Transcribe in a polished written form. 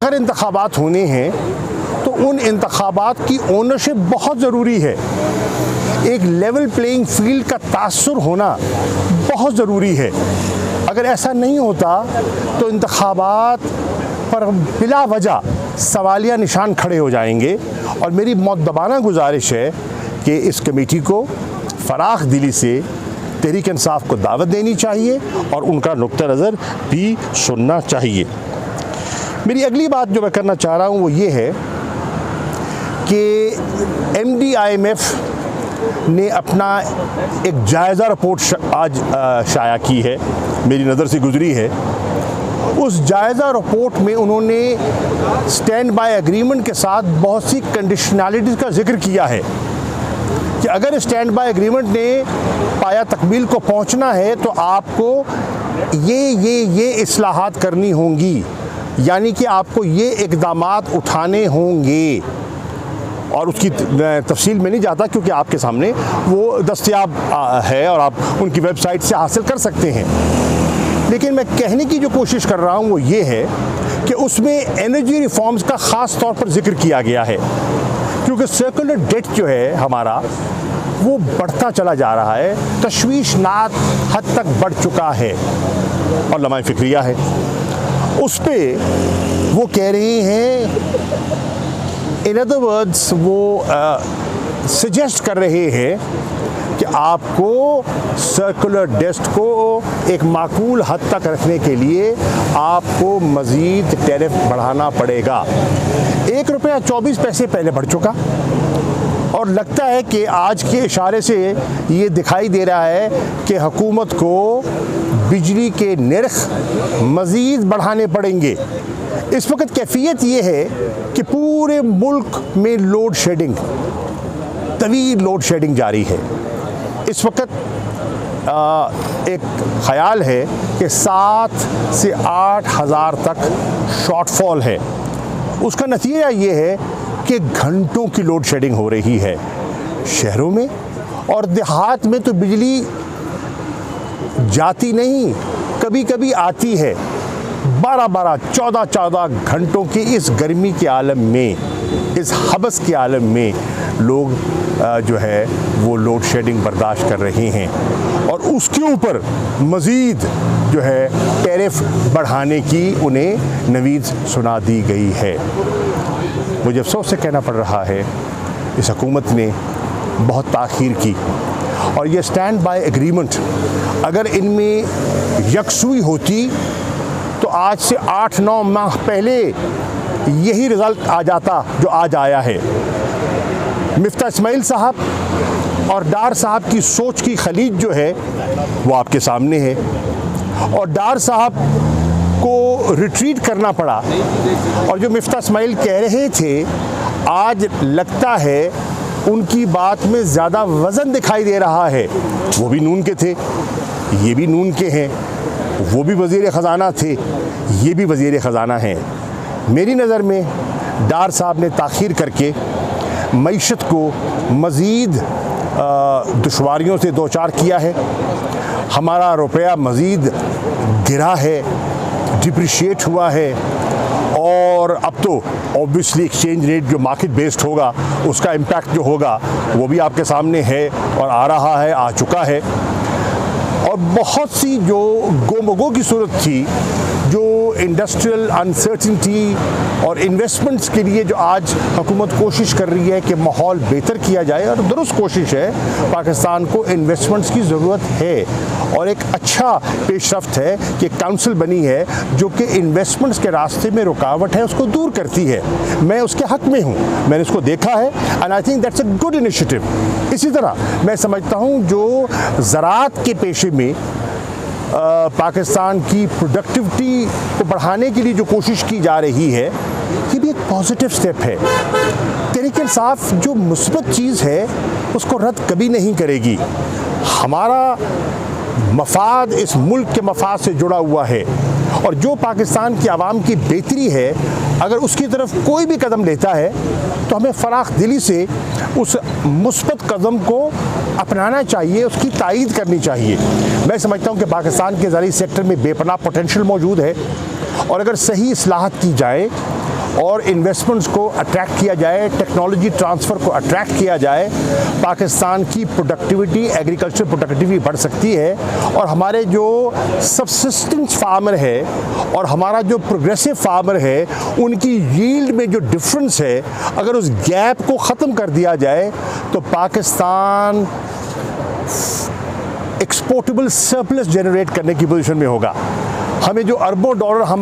अगर इंतखाबात होने हैं तो उन इंतखाबात की ओनरशिप बहुत ज़रूरी है। एक लेवल प्लेइंग फील्ड का तासुर होना बहुत ज़रूरी है। अगर ऐसा नहीं होता तो इंतखाबात पर बिला वजह सवालिया निशान खड़े हो जाएंगे। और मेरी मुद्दबाना गुजारिश है कि इस कमेटी को फराख दिली से तहरीक इंसाफ को दावत देनी चाहिए और उनका नुक्ता नज़र भी सुनना चाहिए। मेरी अगली बात जो मैं करना चाह रहा हूँ वो ये है कि MD-IMF ने अपना एक जायज़ा रिपोर्ट आज शाया की है, मेरी नज़र से गुज़री है। उस जायज़ा रिपोर्ट में उन्होंने स्टैंड बाय एग्रीमेंट के साथ बहुत सी कंडीशनैलिटीज़ का जिक्र किया है कि अगर स्टैंड बाय एग्रीमेंट ने पाया तकमील को पहुंचना है तो आपको ये इस्लाहात करनी होंगी, यानी कि आपको ये इक़दामात उठाने होंगे। और उसकी तफसील में नहीं जाता क्योंकि आपके सामने वो दस्तयाब है और आप उनकी वेबसाइट से हासिल कर सकते हैं। लेकिन मैं कहने की जो कोशिश कर रहा हूँ वो ये है कि उसमें एनर्जी रिफॉर्म्स का ख़ास तौर पर जिक्र किया गया है, क्योंकि सर्कुलर डेट जो है हमारा वो बढ़ता चला जा रहा है, तशवीशनाक हद तक बढ़ चुका है और लम्हा फ़िक्रिया है। उस पर वो कह रहे हैं, इन अदर वर्ड्स वो सजेस्ट कर रहे हैं कि आपको सर्कुलर डेट को एक माकूल हद तक रखने के लिए आपको मज़ीद टैरिफ बढ़ाना पड़ेगा। ₹1.24 पहले बढ़ चुका और लगता है कि आज के इशारे से ये दिखाई दे रहा है कि हुकूमत को बिजली के निर्ख मज़ीद बढ़ाने पड़ेंगे। इस वक्त कैफियत ये है कि पूरे मुल्क में लोड शेडिंग, तवील लोड शेडिंग जारी है। इस वक्त एक ख़याल है कि 7 से 8 हज़ार तक शॉर्टफॉल है। उसका नतीजा ये है कि घंटों की लोड शेडिंग हो रही है शहरों में, और देहात में तो बिजली जाती नहीं, कभी कभी आती है। 12-12, 14-14 घंटों की इस गर्मी के आलम में, इस हबस के आलम में लोग जो है वो लोड शेडिंग बर्दाश्त कर रहे हैं और उसके ऊपर मज़ीद जो है टैरिफ बढ़ाने की उन्हें नवीद सुना दी गई है। मुझे अफसोस से कहना पड़ रहा है इस हुकूमत ने बहुत ताख़ीर की, और ये स्टैंड बाय एग्रीमेंट अगर इनमें यकसुई होती तो आज से 8-9 माह पहले यही रिज़ल्ट आ जाता जो आज आया है। मिफ्ता इस्माइल साहब और डार साहब की सोच की खलीज जो है वो आपके सामने है, और डार साहब को रिट्रीट करना पड़ा, और जो मिफ्ता इस्माइल कह रहे थे आज लगता है उनकी बात में ज़्यादा वज़न दिखाई दे रहा है। वो भी नून के थे, ये भी नून के हैं, वो भी वज़ीर ख़ज़ाना थे, ये भी वज़ीर ख़ज़ाना हैं। मेरी नज़र में डार साहब ने ताख़ीर करके मईशत को मज़ीद दुश्वारियों से दो चार किया है। हमारा रुपया मज़ीद गिरा है, डिप्रिशिएट हुआ है, और अब तो ऑब्वियसली एक्सचेंज रेट जो मार्केट बेस्ड होगा उसका इम्पैक्ट जो होगा वो भी आपके सामने है और आ रहा है, आ चुका है। और बहुत सी जो गोमगो की सूरत थी, जो इंडस्ट्रियल अनसर्टिनिटी और इन्वेस्टमेंट्स के लिए जो आज हुकूमत कोशिश कर रही है कि माहौल बेहतर किया जाए, और दुरुस्त कोशिश है, पाकिस्तान को इन्वेस्टमेंट्स की ज़रूरत है और एक अच्छा पेशरफ्त है कि काउंसिल बनी है जो कि इन्वेस्टमेंट्स के रास्ते में रुकावट है उसको दूर करती है। मैं उसके हक़ में हूँ, मैंने इसको देखा है and I think that's a good initiative. इसी तरह मैं समझता हूँ जो ज़राअत के पेशे में पाकिस्तान की प्रोडक्टिविटी को बढ़ाने के लिए जो कोशिश की जा रही है, ये भी एक पॉजिटिव स्टेप है। तहरीक इंसाफ जो मुस्बत चीज़ है उसको रद्द कभी नहीं करेगी। हमारा मफाद इस मुल्क के मफाद से जुड़ा हुआ है, और जो पाकिस्तान की आवाम की बेहतरी है अगर उसकी तरफ कोई भी कदम लेता है तो हमें फराख दिली से उस मुस्बत कदम को अपनाना चाहिए, उसकी तायीद करनी चाहिए। मैं समझता हूँ कि पाकिस्तान के ज़राई सेक्टर में बेपनाह पोटेंशियल मौजूद है, और अगर सही इस्लाहत की जाए और इन्वेस्टमेंट्स को अट्रैक्ट किया जाए, टेक्नोलॉजी ट्रांसफ़र को अट्रैक्ट किया जाए, पाकिस्तान की प्रोडक्टिविटी, एग्रीकल्चर प्रोडक्टिविटी बढ़ सकती है और हमारे जो सबसिस्टेंस फार्मर है और हमारा जो प्रोग्रेसिव फार्मर है उनकी यील्ड में जो डिफरेंस है, अगर उस गैप को ख़त्म कर दिया जाए तो पाकिस्तान एक्सपोर्टेबल सरप्लस जनरेट करने की पोजीशन में होगा। हमें जो अरबों डॉलर हम